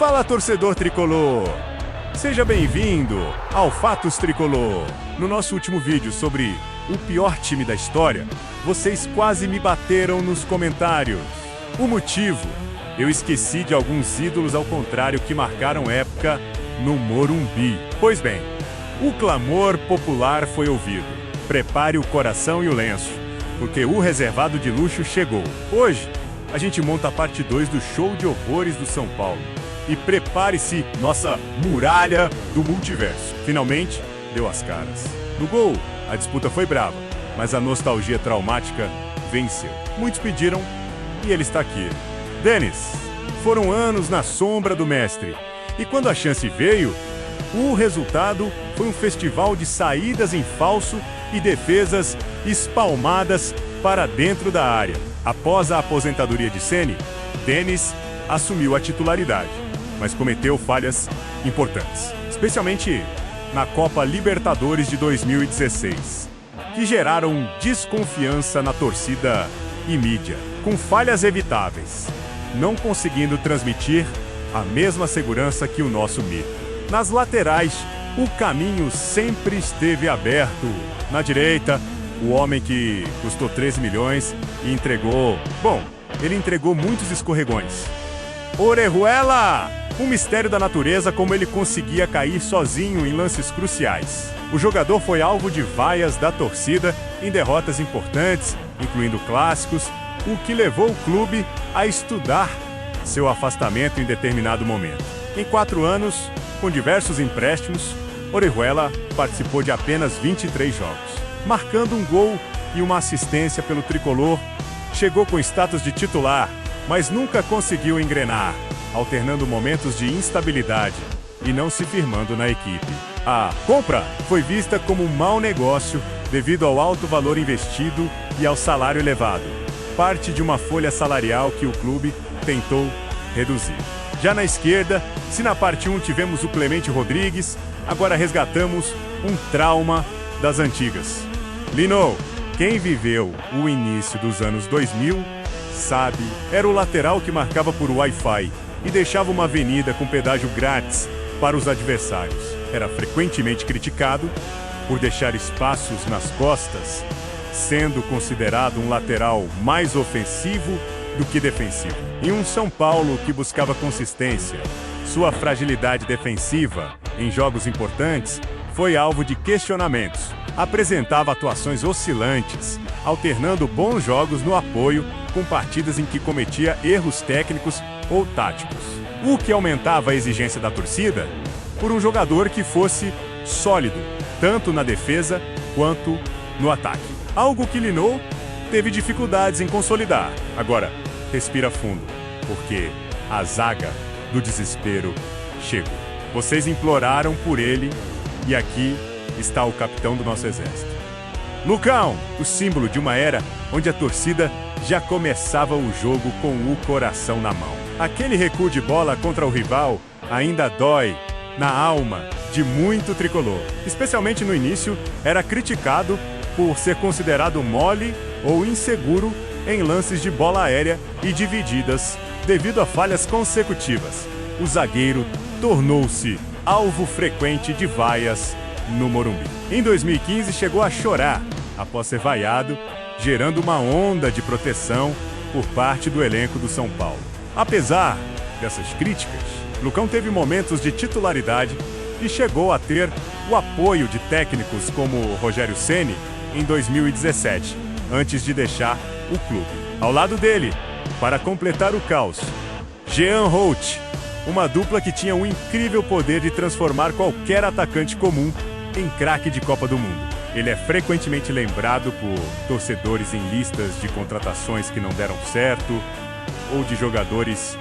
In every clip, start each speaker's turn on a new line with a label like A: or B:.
A: Fala, torcedor tricolor! Seja bem-vindo ao Fatos Tricolor. No nosso último vídeo sobre o pior time da história, vocês quase me bateram nos comentários. O motivo? Eu esqueci de alguns ídolos ao contrário que marcaram época no Morumbi. Pois bem, o clamor popular foi ouvido. Prepare o coração e o lenço, porque o reservado de luxo chegou. Hoje, a gente monta a parte 2 do show de horrores do São Paulo. E prepare-se, nossa muralha do multiverso. Finalmente, deu as caras. No gol, a disputa foi brava, mas a nostalgia traumática venceu. Muitos pediram e ele está aqui. Denis, foram anos na sombra do mestre. E quando a chance veio, o resultado foi um festival de saídas em falso e defesas espalmadas para dentro da área. Após a aposentadoria de Ceni, Denis assumiu a titularidade, mas cometeu falhas importantes, especialmente na Copa Libertadores de 2016, que geraram desconfiança na torcida e mídia, com falhas evitáveis, não conseguindo transmitir a mesma segurança que o nosso mito. Nas laterais, o caminho sempre esteve aberto. Na direita, o homem que custou 13 milhões e entregou... Bom, ele entregou muitos escorregões. Orejuela! Um mistério da natureza como ele conseguia cair sozinho em lances cruciais. O jogador foi alvo de vaias da torcida em derrotas importantes, incluindo clássicos, o que levou o clube a estudar seu afastamento em determinado momento. Em 4 anos, com diversos empréstimos, Orejuela participou de apenas 23 jogos. Marcando um gol e uma assistência pelo tricolor, chegou com status de titular, mas nunca conseguiu engrenar, alternando momentos de instabilidade e não se firmando na equipe. A compra foi vista como um mau negócio devido ao alto valor investido e ao salário elevado, parte de uma folha salarial que o clube tentou reduzir. Já na esquerda, se na parte 1 tivemos o Clemente Rodrigues, agora resgatamos um trauma das antigas. Lino, quem viveu o início dos anos 2000, sabe, era o lateral que marcava por Wi-Fi e deixava uma avenida com pedágio grátis para os adversários. Era frequentemente criticado por deixar espaços nas costas, sendo considerado um lateral mais ofensivo do que defensivo. Em um São Paulo que buscava consistência, sua fragilidade defensiva em jogos importantes foi alvo de questionamentos. Apresentava atuações oscilantes, alternando bons jogos no apoio com partidas em que cometia erros técnicos ou táticos, o que aumentava a exigência da torcida por um jogador que fosse sólido, tanto na defesa quanto no ataque. Algo que Lino teve dificuldades em consolidar. Agora, respira fundo, porque a zaga do desespero chegou. Vocês imploraram por ele e aqui está o capitão do nosso exército. Lucão, o símbolo de uma era onde a torcida já começava o jogo com o coração na mão. Aquele recuo de bola contra o rival ainda dói na alma de muito tricolor. Especialmente no início, era criticado por ser considerado mole ou inseguro em lances de bola aérea e divididas devido a falhas consecutivas. O zagueiro tornou-se alvo frequente de vaias no Morumbi. Em 2015, chegou a chorar após ser vaiado, gerando uma onda de proteção por parte do elenco do São Paulo. Apesar dessas críticas, Lucão teve momentos de titularidade e chegou a ter o apoio de técnicos como Rogério Ceni em 2017, antes de deixar o clube. Ao lado dele, para completar o caos, Jean Holt, uma dupla que tinha um incrível poder de transformar qualquer atacante comum em craque de Copa do Mundo. Ele é frequentemente lembrado por torcedores em listas de contratações que não deram certo ou de jogadores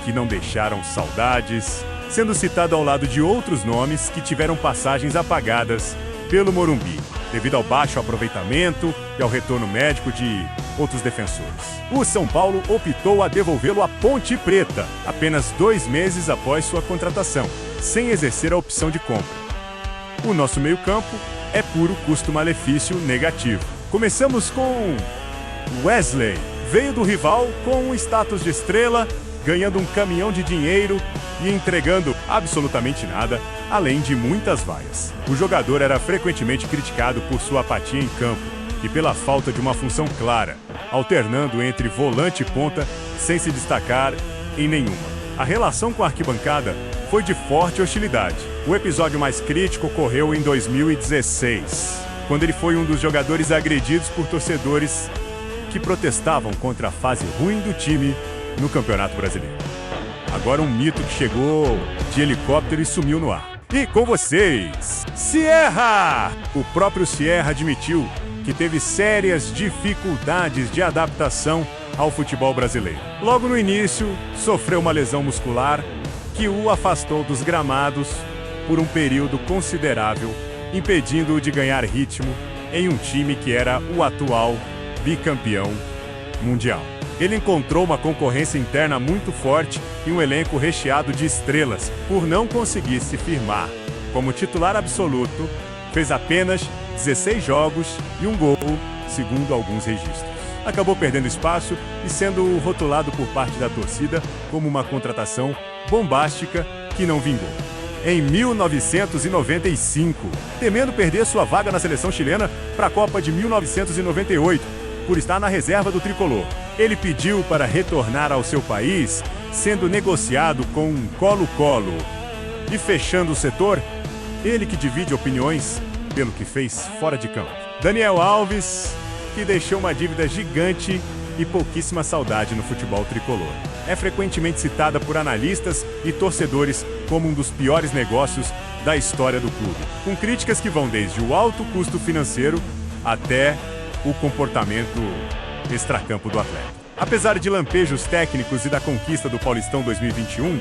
A: que não deixaram saudades, sendo citado ao lado de outros nomes que tiveram passagens apagadas pelo Morumbi, devido ao baixo aproveitamento e ao retorno médico de outros defensores. O São Paulo optou a devolvê-lo à Ponte Preta, apenas 2 meses após sua contratação, sem exercer a opção de compra. O nosso meio-campo é puro custo-malefício negativo. Começamos com Wesley. Veio do rival com um status de estrela ganhando um caminhão de dinheiro e entregando absolutamente nada, além de muitas vaias. O jogador era frequentemente criticado por sua apatia em campo e pela falta de uma função clara, alternando entre volante e ponta sem se destacar em nenhuma. A relação com a arquibancada foi de forte hostilidade. O episódio mais crítico ocorreu em 2016, quando ele foi um dos jogadores agredidos por torcedores que protestavam contra a fase ruim do time no Campeonato Brasileiro. Agora um mito que chegou de helicóptero e sumiu no ar. E com vocês, Sierra! O próprio Sierra admitiu que teve sérias dificuldades de adaptação ao futebol brasileiro. Logo no início, sofreu uma lesão muscular que o afastou dos gramados por um período considerável, impedindo-o de ganhar ritmo em um time que era o atual bicampeão mundial. Ele encontrou uma concorrência interna muito forte e um elenco recheado de estrelas. Por não conseguir se firmar como titular absoluto, fez apenas 16 jogos e um gol, segundo alguns registros. Acabou perdendo espaço e sendo rotulado por parte da torcida como uma contratação bombástica que não vingou. Em 1995, temendo perder sua vaga na seleção chilena para a Copa de 1998, por estar na reserva do tricolor, ele pediu para retornar ao seu país, sendo negociado com um Colo-Colo. E fechando o setor, ele que divide opiniões pelo que fez fora de campo. Daniel Alves, que deixou uma dívida gigante e pouquíssima saudade no futebol tricolor. É frequentemente citada por analistas e torcedores como um dos piores negócios da história do clube, com críticas que vão desde o alto custo financeiro até o comportamento extracampo do atleta. Apesar de lampejos técnicos e da conquista do Paulistão 2021,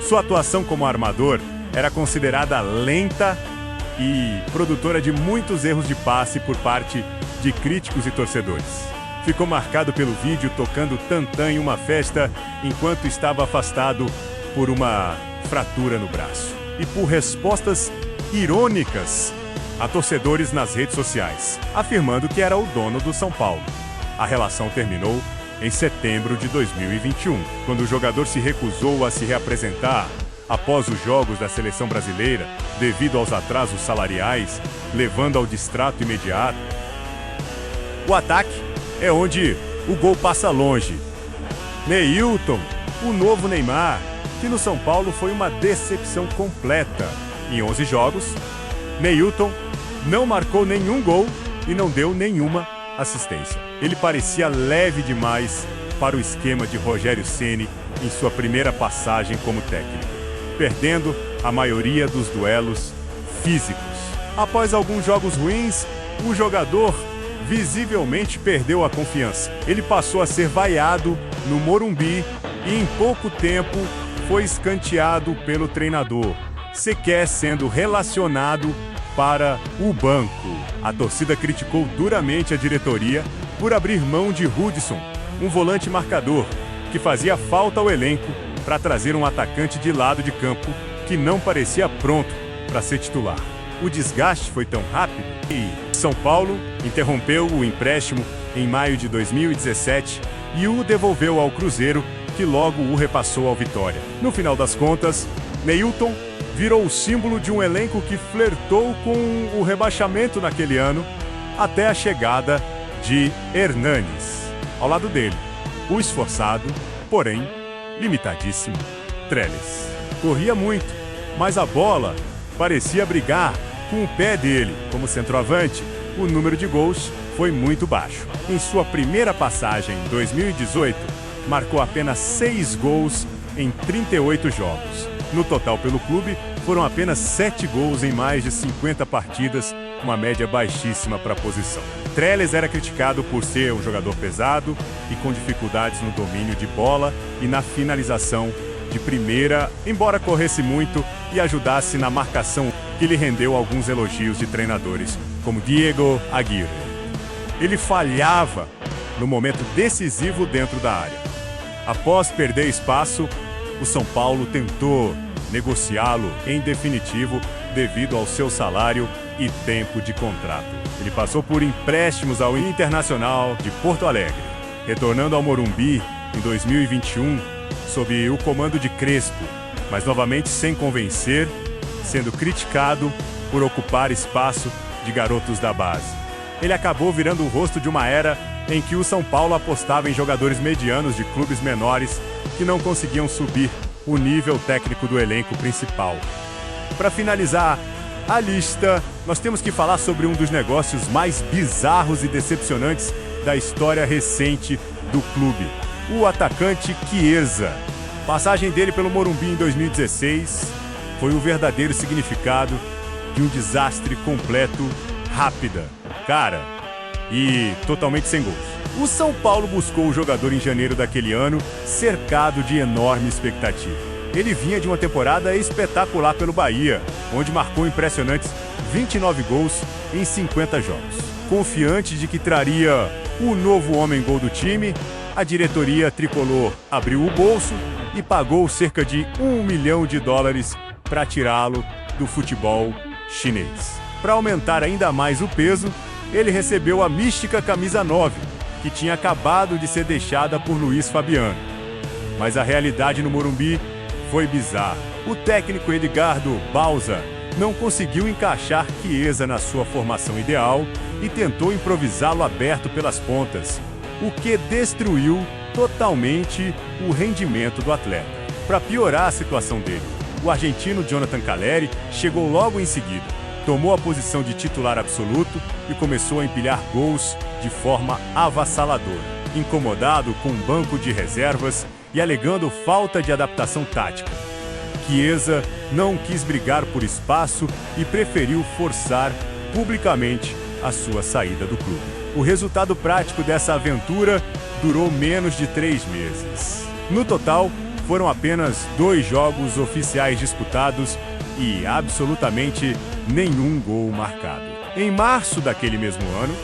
A: sua atuação como armador era considerada lenta e produtora de muitos erros de passe por parte de críticos e torcedores. Ficou marcado pelo vídeo tocando tantã em uma festa enquanto estava afastado por uma fratura no braço. E por respostas irônicas a torcedores nas redes sociais, afirmando que era o dono do São Paulo. A relação terminou em setembro de 2021, quando o jogador se recusou a se reapresentar após os jogos da seleção brasileira devido aos atrasos salariais, levando ao distrato imediato. O ataque é onde o gol passa longe. Neilton, o novo Neymar, que no São Paulo foi uma decepção completa. Em 11 jogos, Neilton não marcou nenhum gol e não deu nenhuma assistência. Ele parecia leve demais para o esquema de Rogério Ceni em sua primeira passagem como técnico, perdendo a maioria dos duelos físicos. Após alguns jogos ruins, o jogador visivelmente perdeu a confiança. Ele passou a ser vaiado no Morumbi e em pouco tempo foi escanteado pelo treinador, sequer sendo relacionado para o banco. A torcida criticou duramente a diretoria por abrir mão de Hudson, um volante marcador, que fazia falta ao elenco para trazer um atacante de lado de campo que não parecia pronto para ser titular. O desgaste foi tão rápido que São Paulo interrompeu o empréstimo em maio de 2017 e o devolveu ao Cruzeiro, que logo o repassou ao Vitória. No final das contas, Neilton virou o símbolo de um elenco que flertou com o rebaixamento naquele ano, até a chegada de Hernanes. Ao lado dele, o esforçado, porém limitadíssimo, Trellis. Corria muito, mas a bola parecia brigar com o pé dele. Como centroavante, o número de gols foi muito baixo. Em sua primeira passagem, em 2018, marcou apenas 6 gols em 38 jogos. No total pelo clube, foram apenas 7 gols em mais de 50 partidas, uma média baixíssima para a posição. Trellis era criticado por ser um jogador pesado e com dificuldades no domínio de bola e na finalização de primeira, embora corresse muito e ajudasse na marcação, que lhe rendeu alguns elogios de treinadores, como Diego Aguirre. Ele falhava no momento decisivo dentro da área. Após perder espaço, o São Paulo tentou negociá-lo em definitivo devido ao seu salário e tempo de contrato. Ele passou por empréstimos ao Internacional de Porto Alegre, retornando ao Morumbi em 2021 sob o comando de Crespo, mas novamente sem convencer, sendo criticado por ocupar espaço de garotos da base. Ele acabou virando o rosto de uma era em que o São Paulo apostava em jogadores medianos de clubes menores que não conseguiam subir o nível técnico do elenco principal. Para finalizar a lista, nós temos que falar sobre um dos negócios mais bizarros e decepcionantes da história recente do clube, o atacante Chiesa. Passagem dele pelo Morumbi em 2016 foi o verdadeiro significado de um desastre completo, rápida, cara e totalmente sem gols. O São Paulo buscou o jogador em janeiro daquele ano, cercado de enorme expectativa. Ele vinha de uma temporada espetacular pelo Bahia, onde marcou impressionantes 29 gols em 50 jogos. Confiante de que traria o novo homem-gol do time, a diretoria tricolor abriu o bolso e pagou cerca de $1 milhão para tirá-lo do futebol chinês. Para aumentar ainda mais o peso, ele recebeu a mística camisa 9, que tinha acabado de ser deixada por Luiz Fabiano. Mas a realidade no Morumbi foi bizarra. O técnico Edgardo Bauza não conseguiu encaixar Chiesa na sua formação ideal e tentou improvisá-lo aberto pelas pontas, o que destruiu totalmente o rendimento do atleta. Para piorar a situação dele, o argentino Jonathan Calleri chegou logo em seguida, tomou a posição de titular absoluto e começou a empilhar gols de forma avassaladora, incomodado com um banco de reservas e alegando falta de adaptação tática. Chiesa não quis brigar por espaço e preferiu forçar publicamente a sua saída do clube. O resultado prático dessa aventura durou menos de 3 meses. No total, foram apenas 2 jogos oficiais disputados e absolutamente nenhum gol marcado. Em março daquele mesmo ano,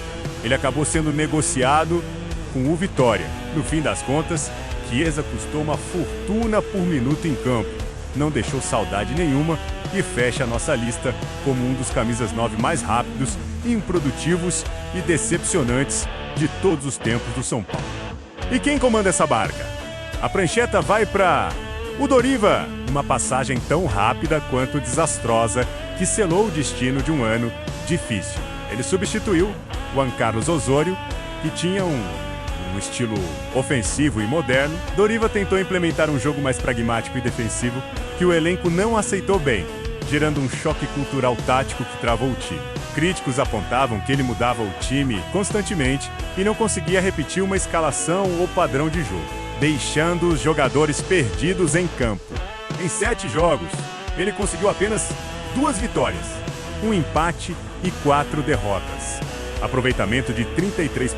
A: ele acabou sendo negociado com o Vitória. No fim das contas, Chiesa custou uma fortuna por minuto em campo, não deixou saudade nenhuma e fecha a nossa lista como um dos camisas 9 mais rápidos, improdutivos e decepcionantes de todos os tempos do São Paulo. E quem comanda essa barca? A prancheta vai para o Doriva, uma passagem tão rápida quanto desastrosa que selou o destino de um ano difícil. Ele substituiu Juan Carlos Osório, que tinha um estilo ofensivo e moderno. Doriva tentou implementar um jogo mais pragmático e defensivo que o elenco não aceitou bem, gerando um choque cultural tático que travou o time. Críticos apontavam que ele mudava o time constantemente e não conseguia repetir uma escalação ou padrão de jogo, deixando os jogadores perdidos em campo. Em 7 jogos, ele conseguiu apenas 2 vitórias, 1 empate e 4 derrotas. Aproveitamento de 33%.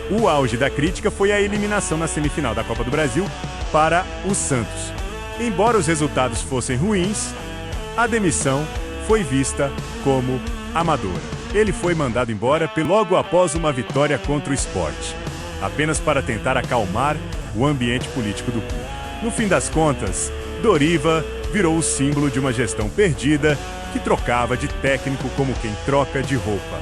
A: O auge da crítica foi a eliminação na semifinal da Copa do Brasil para o Santos. Embora os resultados fossem ruins, a demissão foi vista como amadora. Ele foi mandado embora logo após uma vitória contra o Sport, apenas para tentar acalmar o ambiente político do clube. No fim das contas, Doriva virou o símbolo de uma gestão perdida que trocava de técnico como quem troca de roupa.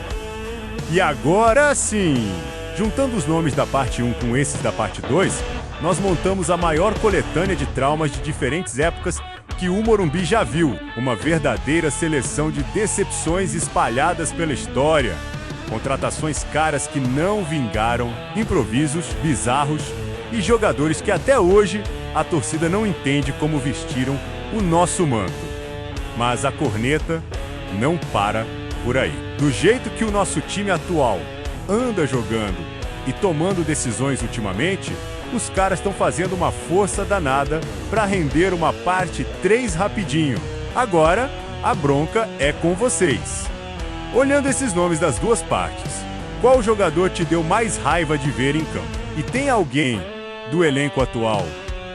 A: E agora sim! Juntando os nomes da parte 1 com esses da parte 2, nós montamos a maior coletânea de traumas de diferentes épocas que o Morumbi já viu. Uma verdadeira seleção de decepções espalhadas pela história. Contratações caras que não vingaram, improvisos bizarros e jogadores que até hoje a torcida não entende como vestiram o nosso manto. Mas a corneta não para por aí. Do jeito que o nosso time atual anda jogando e tomando decisões ultimamente, os caras estão fazendo uma força danada para render uma parte 3 rapidinho. Agora, a bronca é com vocês. Olhando esses nomes das duas partes, qual jogador te deu mais raiva de ver em campo? E tem alguém do elenco atual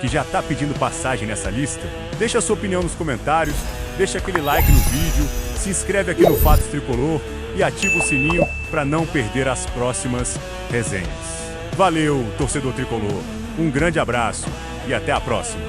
A: que já está pedindo passagem nessa lista? Deixa a sua opinião nos comentários, deixa aquele like no vídeo, se inscreve aqui no Fatos Tricolor e ativa o sininho para não perder as próximas resenhas. Valeu, torcedor tricolor. Um grande abraço e até a próxima.